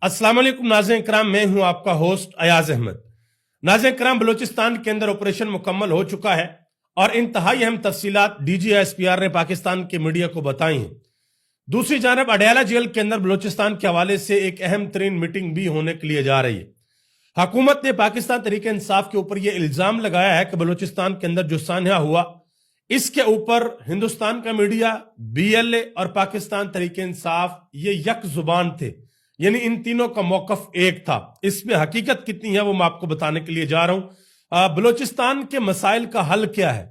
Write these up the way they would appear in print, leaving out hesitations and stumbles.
अस्सलाम वालेकुम नाज़रीन इकराम, मैं हूं आपका होस्ट अयाज अहमद। नाज़रीन इकराम, बलूचिस्तान के अंदर ऑपरेशन मुकम्मल हो चुका है और इंतहाई अहम तफसीलात DGSPR ने पाकिस्तान के मीडिया को बताई हैं। दूसरी जानब अडयाला जेल के अंदर बलूचिस्तान के हवाले से एक अहम तरीन मीटिंग भी होने के लिए जा रही है। हुकूमत ने पाकिस्तान तहरीक इंसाफ के ऊपर यह इल्जाम लगाया है कि बलूचिस्तान के अंदर जो सान्हा हुआ, इसके ऊपर हिंदुस्तान का मीडिया, BLA और पाकिस्तान तहरीक इंसाफ ये यक जुबान थे, यानी इन तीनों का मौकफ एक था। इसमें हकीकत कितनी है वो मैं आपको बताने के लिए जा रहा हूं। बलूचिस्तान के मसाइल का हल क्या है,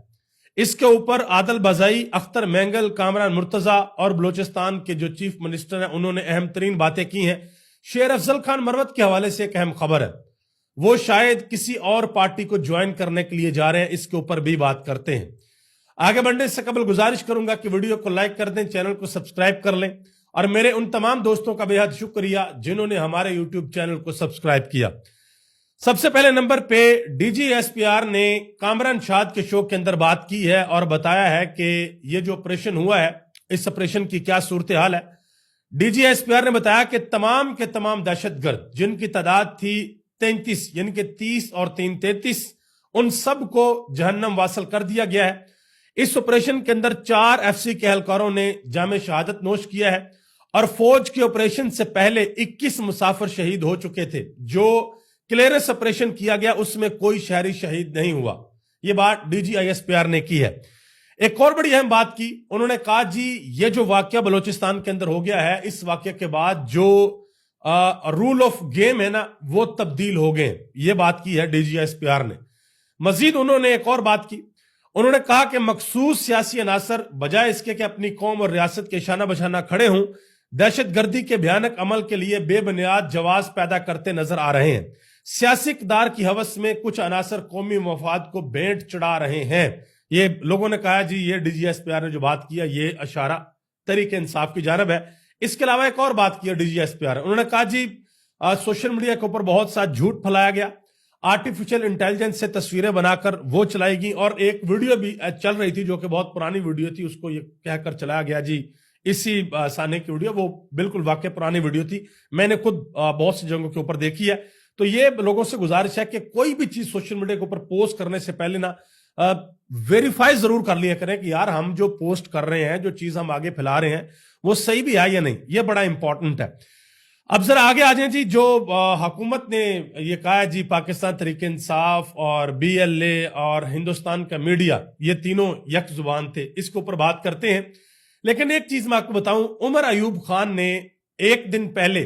इसके ऊपर आदल बजाई, अख्तर मेंगल, कामरान मुर्तजा और बलूचिस्तान के जो चीफ मिनिस्टर हैं उन्होंने अहम तरीन बातें की हैं। शेर अफजल खान मरवत के हवाले से एक अहम खबर है, वो शायद किसी और पार्टी को ज्वाइन करने के लिए जा रहे हैं, इसके ऊपर भी बात करते हैं। आगे बढ़ने से कबल गुजारिश करूंगा कि वीडियो को लाइक कर दें, चैनल को सब्सक्राइब कर लें और मेरे उन तमाम दोस्तों का बेहद शुक्रिया जिन्होंने हमारे YouTube चैनल को सब्सक्राइब किया। सबसे पहले नंबर पे DGSPR ने कामरान शाद के शो के अंदर बात की है और बताया है कि ये जो ऑपरेशन हुआ है, इस ऑपरेशन की क्या सूरत हाल है। DGSPR ने बताया कि तमाम के तमाम दहशतगर्द जिनकी तादाद थी 33, यानी कि 30 और 3 33, उन सब को जहन्नम वासल कर दिया गया है। इस ऑपरेशन के अंदर 4 FC के एहलकारों ने जामे शहादत नोश किया है और फौज के ऑपरेशन से पहले 21 मुसाफिर शहीद हो चुके थे। जो क्लियरेंस ऑपरेशन किया गया उसमें कोई शहरी शहीद नहीं हुआ। यह बात DGSPR ने की है। एक और बड़ी अहम बात की, उन्होंने कहा जी ये जो वाकया बलूचिस्तान के अंदर हो गया है, इस वाकये के बाद जो रूल ऑफ गेम है ना, वो तब्दील हो गए। ये बात की है DGSPR ने। मजीद उन्होंने एक और बात की, उन्होंने कहा कि मखसूस सियासी अनासर बजाय इसके कि अपनी कौम और रियासत के शाना बशाना खड़े हों, दहशतगर्दी के भयानक अमल के लिए बेबुनियाद जवाब पैदा करते नजर आ रहे हैं। सियासी इक़्तिदार की हवस में कुछ अनासर कौमी मफाद को भेंट चढ़ा रहे हैं। ये लोगों ने कहा जी ये DGSPR ने जो बात किया ये इशारा तहरीक इंसाफ की जानब है। इसके अलावा एक और बात की DGSPR, उन्होंने कहा जी सोशल मीडिया के ऊपर बहुत सा झूठ फैलाया गया, आर्टिफिशियल इंटेलिजेंस से तस्वीरें बनाकर वो चलाएगी और एक वीडियो भी चल रही थी जो कि बहुत पुरानी वीडियो थी, उसको ये कहकर चलाया गया जी इसी साने की वीडियो, वो बिल्कुल वाकई पुरानी वीडियो थी, मैंने खुद बहुत सी जगहों के ऊपर देखी है। तो ये लोगों से गुजारिश है कि कोई भी चीज सोशल मीडिया के ऊपर पोस्ट करने से पहले ना वेरीफाई जरूर कर लिया करें कि यार हम जो पोस्ट कर रहे हैं, जो चीज हम आगे फैला रहे हैं, वो सही भी है या नहीं। ये बड़ा इंपॉर्टेंट है। अब जरा आगे आ जाए जी, जो हुकूमत ने ये कहा है जी पाकिस्तान तहरीक इंसाफ और BLA और हिंदुस्तान का मीडिया ये तीनों यक जुबान थे, इसके ऊपर बात करते हैं। लेकिन एक चीज मैं आपको बताऊं, उमर अयूब खान ने एक दिन पहले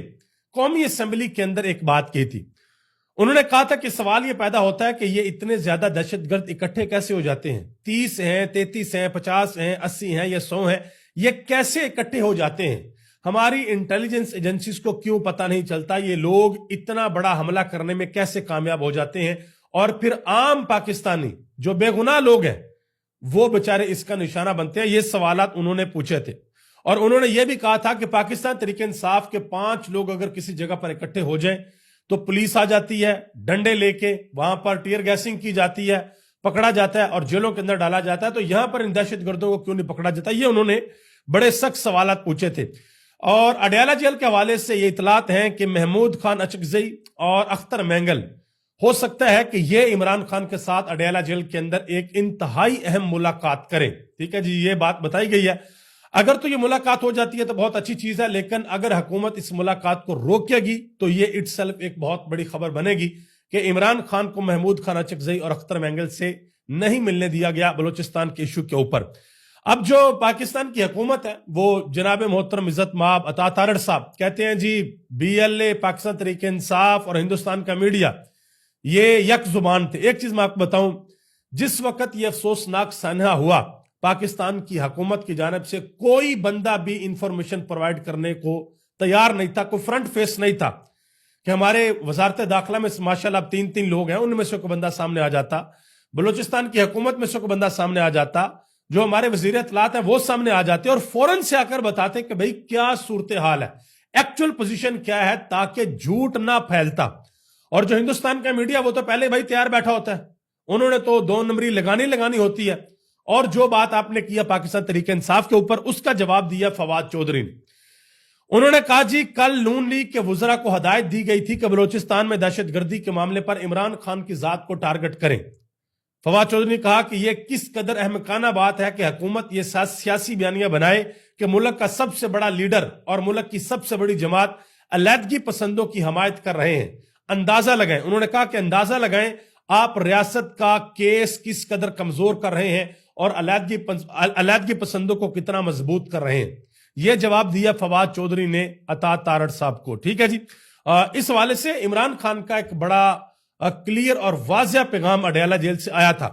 कौमी असेंबली के अंदर एक बात की थी। उन्होंने कहा था कि सवाल ये पैदा होता है कि ये इतने ज्यादा दहशतगर्द इकट्ठे कैसे हो जाते हैं, 30 हैं, 33 हैं, 50 हैं, 80 हैं या 100 हैं, ये कैसे इकट्ठे हो जाते हैं। हमारी इंटेलिजेंस एजेंसीज को क्यों पता नहीं चलता ये लोग इतना बड़ा हमला करने में कैसे कामयाब हो जाते हैं, और फिर आम पाकिस्तानी जो बेगुनाह लोग हैं वो बेचारे इसका निशाना बनते हैं। ये सवालात उन्होंने पूछे थे और उन्होंने ये भी कहा था कि पाकिस्तान तहरीक इंसाफ के 5 लोग अगर किसी जगह पर इकट्ठे हो जाएं तो पुलिस आ जाती है, डंडे लेके वहां पर टीयर गैसिंग की जाती है, पकड़ा जाता है और जेलों के अंदर डाला जाता है। तो यहां पर इन दहशतगर्दों को क्यों नहीं पकड़ा जाता, ये उन्होंने बड़े सख्त सवालात पूछे थे। और अडयाला जेल के हवाले से ये इतलात हैं कि महमूद खान अचकजई और अख्तर मेंगल हो सकता है कि ये इमरान खान के साथ अडयाला जेल के अंदर एक इंतहाई अहम मुलाकात करें। ठीक है जी, ये बात बताई गई है। अगर तो ये मुलाकात हो जाती है तो बहुत अच्छी चीज है, लेकिन अगर हुकूमत इस मुलाकात को रोकेगी तो ये इटसेल्फ एक बहुत बड़ी खबर बनेगी कि इमरान खान को महमूद खान अचकजई और अख्तर मेंगल से नहीं मिलने दिया गया बलूचिस्तान के इशू के ऊपर। अब जो पाकिस्तान की हुकूमत है वो जनाब मोहतरम इज्जत माब अता तारड़ साहब कहते हैं जी BLA, पाकिस्तान तहरीक इंसाफ और हिंदुस्तान का मीडिया ये यक जुबान थे। एक चीज मैं आपको बताऊं, जिस वक्त ये अफसोसनाक सान्हा हुआ, पाकिस्तान की हुकूमत की जानिब से कोई बंदा भी इंफॉर्मेशन प्रोवाइड करने को तैयार नहीं था, कोई फ्रंट फेस नहीं था कि हमारे वजारत दाखिला में माशाल्लाह 3 लोग हैं, उनमें से कोई बंदा सामने आ जाता, बलूचिस्तान की हुकूमत में से कोई बंदा सामने आ जाता, जो हमारे वजीर इत्तलात हैं वो सामने आ जाते और फौरन से आकर बताते कि भाई क्या सूरत हाल है, एक्चुअल पोजीशन क्या है, ताकि झूठ ना फैलता। और जो हिंदुस्तान का मीडिया वो तो पहले भाई तैयार बैठा होता है, उन्होंने तो 2 नंबरी लगानी होती है। और जो बात आपने किया पाकिस्तान तहरीक इंसाफ के ऊपर, उसका जवाब दिया फवाद चौधरी ने। उन्होंने कहा जी कल नून लीग के वुज़रा को हदायत दी गई थी कि बलूचिस्तान में दहशतगर्दी के मामले पर इमरान खान की जात को टारगेट करें। फवाद चौधरी ने कहा कि यह किस कदर अहमकाना बात है कि हुकूमत ये सियासी बयानियां बनाए कि मुल्क का सबसे बड़ा लीडर और मुल्क की सबसे बड़ी जमात अलहदगी पसंदों की हमायत कर रहे हैं। अंदाजा लगाएं, उन्होंने कहा कि अंदाजा लगाएं आप रियासत का केस किस कदर कमजोर कर रहे हैं और अलहदगी पसंदों को कितना मजबूत कर रहे हैं। यह जवाब दिया फवाद चौधरी ने अता तारड़ साहब को। ठीक है जी, इस हवाले से इमरान खान का एक बड़ा क्लियर और वाज़िया पैगाम अडयाला जेल से आया था।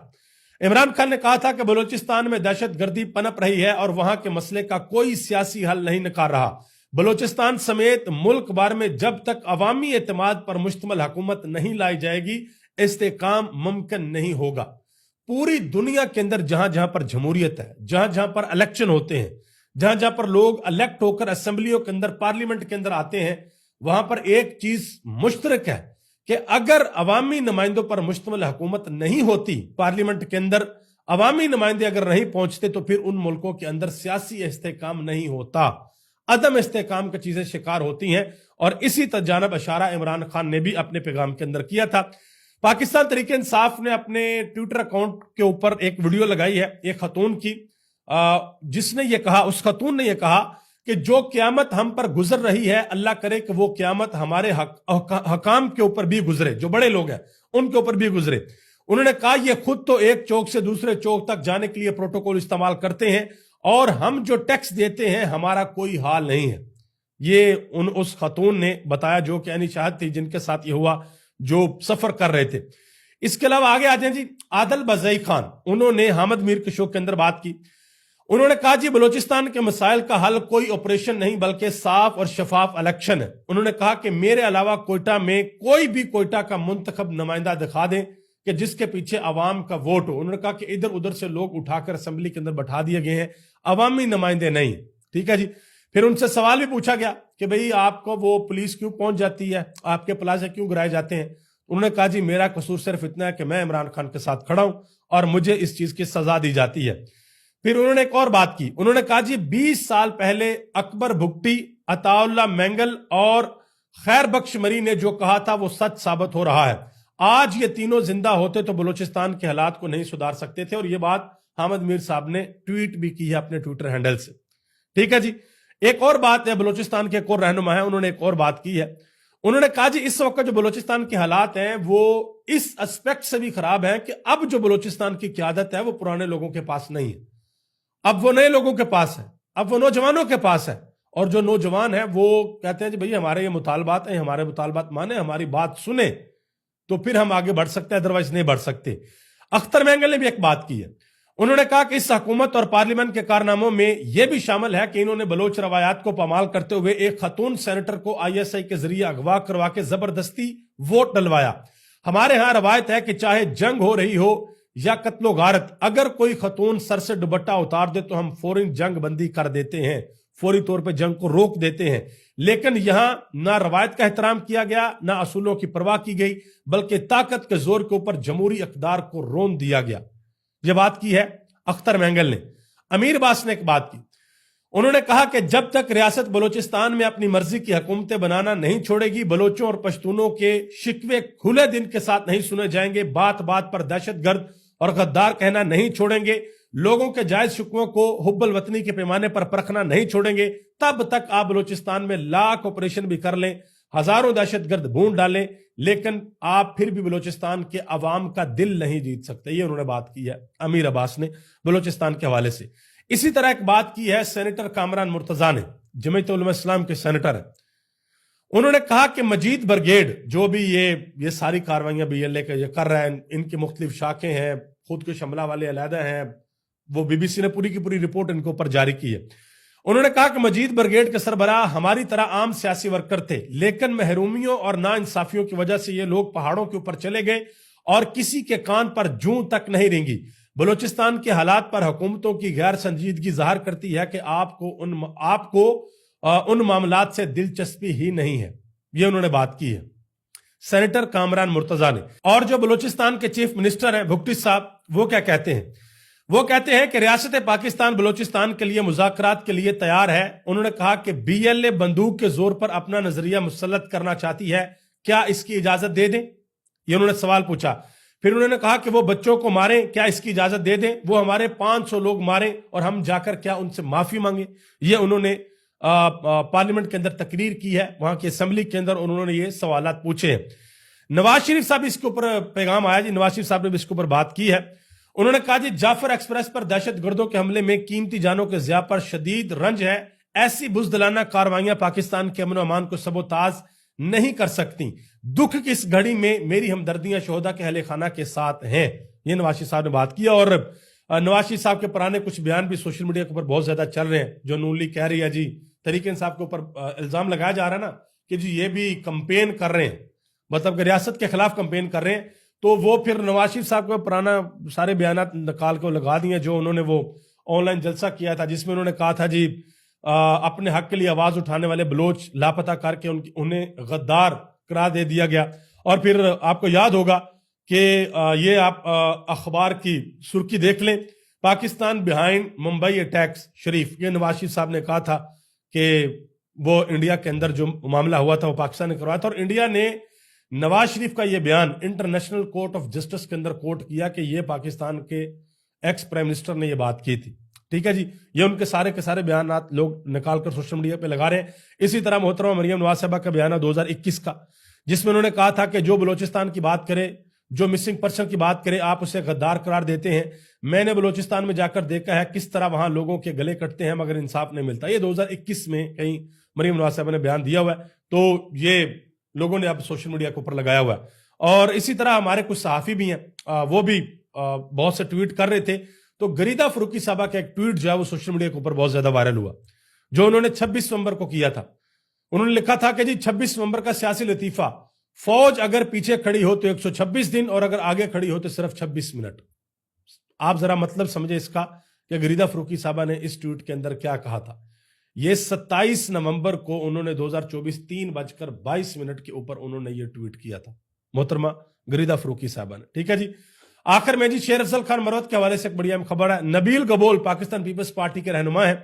इमरान खान ने कहा था कि बलूचिस्तान में दहशतगर्दी पनप रही है और वहां के मसले का कोई सियासी हल नहीं निकाल रहा। बलूचिस्तान समेत मुल्क भर में जब तक अवामी एतमाद पर मुश्तमिल हुकूमत नहीं लाई जाएगी इस्तेकाम मुमकिन नहीं होगा। पूरी दुनिया के अंदर जहां जहां पर जमहूरियत है, जहां जहां पर इलेक्शन होते हैं, जहां जहां पर लोग इलेक्ट होकर असेंबलियों के अंदर, पार्लियामेंट के अंदर आते हैं, वहां पर एक चीज मुश्तरक है कि अगर अवामी नुमाइंदों पर मुश्तमिल हुकूमत नहीं होती, पार्लियामेंट के अंदर अवामी नुमाइंदे अगर नहीं पहुंचते तो फिर उन मुल्कों के अंदर सियासी इस्तेकाम नहीं होता, अदम इस्तेकाम की चीजें शिकार होती हैं। और इसी जानब इशारा इमरान खान ने भी अपने पैगाम के अंदर किया था। पाकिस्तान तहरीक इंसाफ ने अपने ट्विटर अकाउंट के ऊपर एक वीडियो लगाई है एक खतून की, जिसने ये कहा, उस खतून ने यह कहा कि जो क्यामत हम पर गुजर रही है अल्लाह करे कि वो क्यामत हमारे हकाम के ऊपर भी गुजरे, जो बड़े लोग हैं उनके ऊपर भी गुजरे। उन्होंने कहा ये खुद तो एक चौक से दूसरे चौक तक जाने के लिए प्रोटोकॉल इस्तेमाल करते हैं और हम जो टैक्स देते हैं हमारा कोई हाल नहीं है। ये उस खतून ने बताया जो कि यानी शाहद थी जिनके साथ ये हुआ, जो सफर कर रहे थे। इसके अलावा आगे आ जाए जी, आदल बज़ई खान, उन्होंने हामिद मीर के शो के अंदर बात की। उन्होंने कहा जी बलूचिस्तान के मसाइल का हल कोई ऑपरेशन नहीं बल्कि साफ और शफाफ इलेक्शन है। उन्होंने कहा कि मेरे अलावा कोयटा में कोई भी कोयटा का मुंतखब नुमाइंदा दिखा दें कि जिसके पीछे अवाम का वोट हो। उन्होंने कहा कि इधर उधर से लोग उठाकर असेंबली के अंदर बैठा दिए गए हैं, अवामी नुमाइंदे नहीं। ठीक है जी, फिर उनसे सवाल भी पूछा गया कि भाई आपको वो पुलिस क्यों पहुंच जाती है, आपके प्लाजा क्यों गिराए जाते हैं। उन्होंने कहा जी मेरा कसूर सिर्फ इतना है कि मैं इमरान खान के साथ खड़ा हूं और मुझे इस चीज की सजा दी जाती है। फिर उन्होंने एक और बात की, उन्होंने कहा जी 20 साल पहले अकबर भुगटी, अताउल्ला मेंगल और खैर बख्श मरी ने जो कहा था वो सच साबित हो रहा है। आज ये तीनों जिंदा होते तो बलूचिस्तान के हालात को नहीं सुधार सकते थे। और ये बात हामिद मीर साहब ने ट्वीट भी की है अपने ट्विटर हैंडल से। ठीक है जी, एक और बात है, बलूचिस्तान के एक और रहनुमा है, उन्होंने एक और बात की है। उन्होंने कहा जी इस वक्त जो बलूचिस्तान के हालात हैं वो इस एस्पेक्ट से भी खराब है कि अब जो बलूचिस्तान की क़यादत है वो पुराने लोगों के पास नहीं है, अब वो नए लोगों के पास है, अब वो नौजवानों के पास है। और जो नौजवान है वो कहते हैं जी भाई हमारे ये मुतालबात हैं, हमारे मुतालबात माने, हमारी बात सुने तो फिर हम आगे बढ़ सकते हैं, अदरवाइज नहीं बढ़ सकते। अख्तर मेंगल ने भी एक बात की है। उन्होंने कहा कि इस हुकूमत और पार्लियामेंट के कारनामों में यह भी शामिल है कि इन्होंने बलोच रवायात को पामाल करते हुए एक खतून सेनेटर को ISI के जरिए अगवा करवा के जबरदस्ती वोट डलवाया। हमारे यहां रवायत है कि चाहे जंग हो रही हो या कत्लो गारत, अगर कोई खतून सर से दुपट्टा उतार दे तो हम फौरी जंग बंदी कर देते हैं, फौरी तौर पे जंग को रोक देते हैं। लेकिन यहां ना रवायत का एहतराम किया गया, ना असूलों की परवाह की गई, बल्कि ताकत के जोर के ऊपर जमहूरी इक़्तिदार को रोन दिया गया। यह बात की है अख्तर मेंगल ने। अमीर अब्बास ने एक बात की, उन्होंने कहा कि जब तक रियासत बलूचिस्तान में अपनी मर्जी की हुकूमतें बनाना नहीं छोड़ेगी, बलोचों और पश्तूनों के शिकवे खुले दिन के साथ नहीं सुने जाएंगे, बात बात पर दहशतगर्द और गद्दार कहना नहीं छोड़ेंगे, लोगों के जायज शिकवों को हुब्बुल वतनी के पैमाने पर परखना नहीं छोड़ेंगे, तब तक आप बलूचिस्तान में लाख ऑपरेशन भी कर लें, हजारों दहशतगर्द भून डालें, लेकिन आप फिर भी बलूचिस्तान के अवाम का दिल नहीं जीत सकते। ये उन्होंने बात की है अमीर अब्बास ने बलूचिस्तान के हवाले से। इसी तरह एक बात की है सेनेटर कामरान मुर्तजा ने, जमीयत उलमा इस्लाम के सेनेटर है। उन्होंने कहा कि मजीद ब्रिगेड जो भी ये सारी कार्रवाइयां BLA के कर रहे हैं, इनकी मुख्तलिफ शाखें हैं, खुद के शमला वाले अलहदा हैं, वो BBC ने पूरी की पूरी रिपोर्ट इनके ऊपर जारी की है। उन्होंने कहा कि मजीद ब्रिगेड के सरबराह हमारी तरह आम सियासी वर्कर थे, लेकिन महरूमियों और नाइंसाफियों की वजह से ये लोग पहाड़ों के ऊपर चले गए और किसी के कान पर जूं तक नहीं रेंगी। बलूचिस्तान के हालात पर हुकूमतों की गैर संजीदगी जाहिर करती है कि आपको उन मामलात से दिलचस्पी ही नहीं है। ये उन्होंने बात की है सेनेटर कामरान मुर्तजा ने। और जो बलूचिस्तान के चीफ मिनिस्टर हैं भुगटी साहब, वो क्या कहते हैं? وہ کہتے ہیں کہ ریاست پاکستان بلوچستان کے لیے مذاکرات کے لیے تیار ہے. انہوں نے کہا کہ BLA بندوق کے زور پر اپنا نظریہ مسلط کرنا چاہتی ہے, کیا اس کی اجازت دے دیں؟ یہ انہوں نے سوال پوچھا. پھر انہوں نے کہا کہ وہ بچوں کو ماریں, کیا اس کی اجازت دے دیں؟ وہ ہمارے 500 لوگ ماریں اور ہم جا کر کیا ان سے معافی مانگیں؟ یہ انہوں نے پارلیمنٹ کے اندر تقریر کی ہے, وہاں کی اسمبلی کے اندر انہوں نے یہ سوالات پوچھے ہیں. نواز شریف صاحب اس کے اوپر پیغام آیا جی, نواز شریف صاحب نے بھی اس کے اوپر بات کی ہے. انہوں نے کہا جی جعفر ایکسپریس پر دہشت گردوں کے حملے میں قیمتی جانوں کے ضیاع پر شدید رنج ہے. ایسی بزدلانہ کاروائیاں پاکستان کے امن و امان کو سبوتاز نہیں کر سکتی. دکھ کی اس گھڑی میں میری ہمدردیاں شہداء کے اہل خانہ کے ساتھ ہیں. یہ نواز شریف صاحب نے بات کی. اور نواز شریف صاحب کے پرانے کچھ بیان بھی سوشل میڈیا کے اوپر بہت زیادہ چل رہے ہیں, جو نون لیگ کہہ رہی ہے جی, تحریک انصاف کے اوپر الزام لگایا جا رہا ہے نا کہ جی یہ بھی کمپین کر رہے ہیں, مطلب کہ ریاست کے خلاف کمپین کر رہے ہیں. تو وہ پھر نواز شریف صاحب کو پرانا سارے بیانات نکال کے لگا دیے, جو انہوں نے وہ آن لائن جلسہ کیا تھا جس میں انہوں نے کہا تھا جی اپنے حق کے لیے آواز اٹھانے والے بلوچ لاپتہ کر کے انہیں غدار قرار دے دیا گیا. اور پھر آپ کو یاد ہوگا کہ یہ آپ اخبار کی سرخی دیکھ لیں, پاکستان بیہائنڈ ممبئی اٹیکس شریف. یہ نواز شریف صاحب نے کہا تھا کہ وہ انڈیا کے اندر جو معاملہ ہوا تھا وہ پاکستان نے کروایا تھا, اور انڈیا نے نواز شریف کا یہ بیان انٹرنیشنل کورٹ آف جسٹس کے اندر کوٹ کیا کہ یہ پاکستان کے ایکس پرائم منسٹر نے یہ بات کی تھی. ٹھیک ہے جی, یہ ان کے سارے بیانات لوگ نکال کر سوشل میڈیا پہ لگا رہے ہیں. اسی طرح محترمہ مریم نواز صاحبہ کا بیان ہے 2021 کا, جس میں انہوں نے کہا تھا کہ جو بلوچستان کی بات کرے, جو مسنگ پرسن کی بات کرے, آپ اسے غدار قرار دیتے ہیں. میں نے بلوچستان میں جا کر دیکھا ہے کس طرح وہاں لوگوں کے گلے کٹتے ہیں مگر انصاف نہیں ملتا. یہ 2021 میں کہیں مریم نواز صاحبہ نے بیان دیا ہوا ہے, تو یہ لوگوں نے اب سوشل میڈیا کے اوپر لگایا ہوا ہے. اور اسی طرح ہمارے کچھ صحافی بھی ہیں, وہ بھی بہت سے ٹویٹ کر رہے تھے. تو غریدہ فروقی صاحبہ کا ایک ٹویٹ جو ہے وہ سوشل میڈیا کے اوپر بہت زیادہ وائرل ہوا, جو انہوں نے 26 نومبر کو کیا تھا. انہوں نے لکھا تھا کہ جی 26 نومبر کا سیاسی لطیفہ, فوج اگر پیچھے کھڑی ہو تو 126 دن اور اگر آگے کھڑی ہو تو صرف 26 منٹ. آپ ذرا مطلب سمجھے اس کا کہ غریدہ فروقی صاحبہ نے اس ٹویٹ کے اندر کیا کہا تھا. یہ 27 نومبر کو انہوں نے 2024 3:22 کے اوپر انہوں نے یہ ٹویٹ کیا تھا, محترمہ غریدہ فروقی صاحبہ نے. ٹھیک ہے جی. آخر میں جی شیر افضل خان مروت کے حوالے سے ایک بڑی اہم خبر ہے. نبیل گبول پاکستان پیپلز پارٹی کے رہنما ہیں,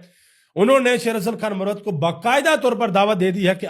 انہوں نے شیر افضل خان مروت کو باقاعدہ طور پر دعوت دے دی ہے کہ